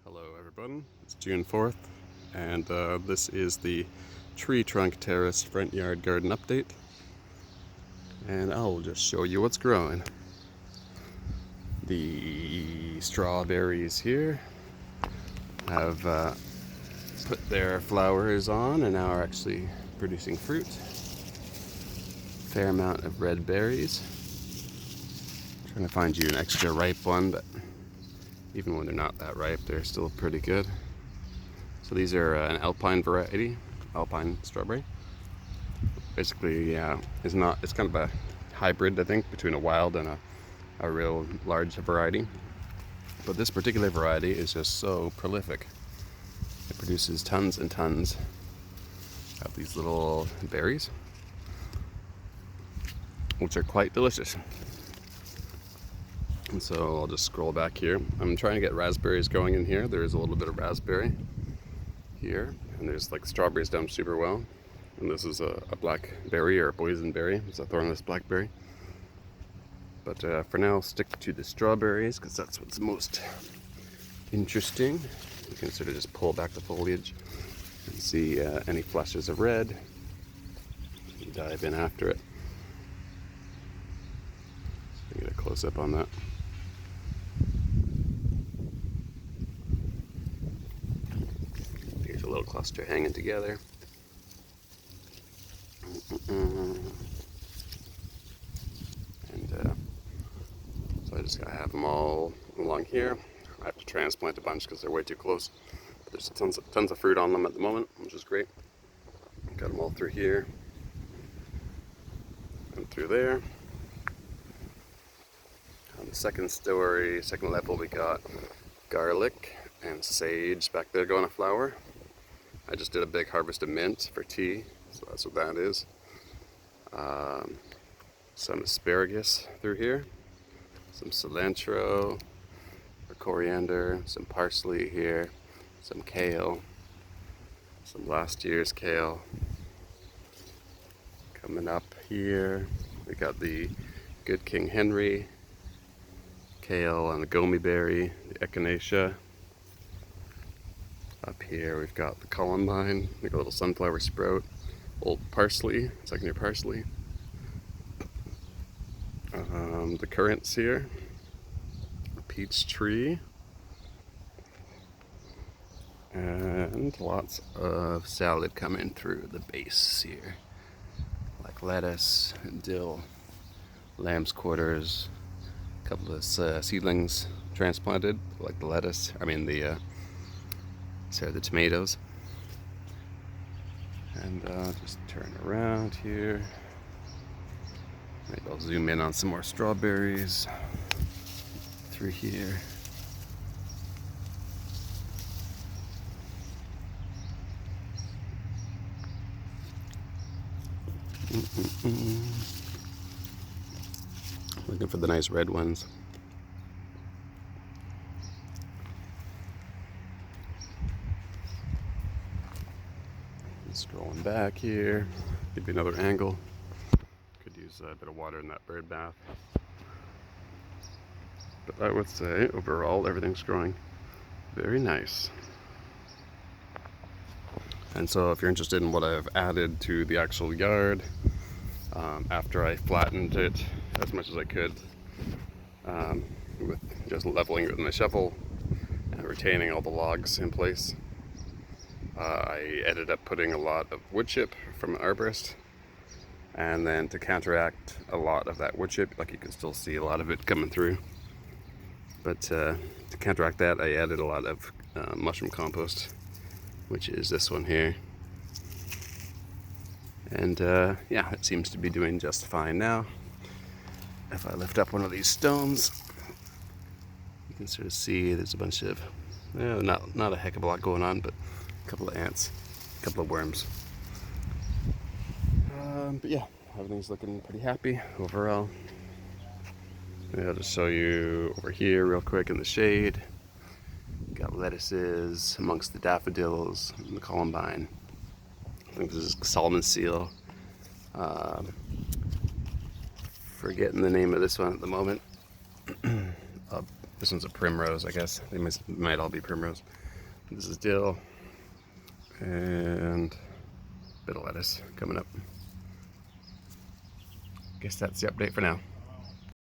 Hello everyone, it's June 4th and this is the tree trunk terrace front yard garden update, and I'll just show you what's growing. The strawberries here have put their flowers on and now are actually producing fruit. Fair amount of red berries. Trying to find you an extra ripe one, but even when they're not that ripe, they're still pretty good. So these are an alpine variety, alpine strawberry. Basically, it's kind of a hybrid, I think, between a wild and a real large variety. But this particular variety is just so prolific. It produces tons and tons of these little berries, which are quite delicious. And so I'll just scroll back here. I'm trying to get raspberries going in here. There is a little bit of raspberry here, and there's like strawberries done super well. And this is a blackberry or a boysenberry. It's a thornless blackberry. But for now, I'll stick to the strawberries because that's what's most interesting. You can sort of just pull back the foliage and see any flashes of red. Dive in after it. Get a close up on that. Here's a little cluster hanging together. And so I just gotta have them all along here. I have to transplant a bunch because they're way too close. But there's tons of fruit on them at the moment, which is great. Got them all through here and through there. On the second level, we got garlic and sage back there going to flower. I just did a big harvest of mint for tea, so that's what that is. Some asparagus through here, some cilantro, or coriander, some parsley here, some kale, some last year's kale. Coming up here, we got the good King Henry, kale and the gomi berry, the echinacea. Up here we've got the columbine, like a little sunflower sprout, old parsley, second year parsley. The currants here, a peach tree, and lots of salad coming through the base here, like lettuce and dill, lamb's quarters, a couple of seedlings transplanted, like the lettuce, the tomatoes. And just turn around here. Maybe I'll zoom in on some more strawberries through here. Looking for the nice red ones. Scrolling back here, give you another angle. Could use a bit of water in that bird bath. But I would say overall everything's growing very nice. And so if you're interested in what I've added to the actual yard, after I flattened it as much as I could, with just leveling it with my shovel and retaining all the logs in place, I ended up putting a lot of wood chip from an arborist, and then to counteract a lot of that wood chip, like you can still see a lot of it coming through, but to counteract that, I added a lot of mushroom compost, which is this one here. And yeah, it seems to be doing just fine now. If I lift up one of these stones, you can sort of see there's a bunch of, not a heck of a lot going on, but a couple of ants, a couple of worms. But yeah, everything's looking pretty happy overall. Maybe I'll just show you over here real quick in the shade. Got lettuces amongst the daffodils and the columbine. I think this is Solomon seal. Forgetting the name of this one at the moment. This one's a primrose, I guess. They might all be primrose. This is dill and a bit of lettuce coming up. Guess that's the update for now.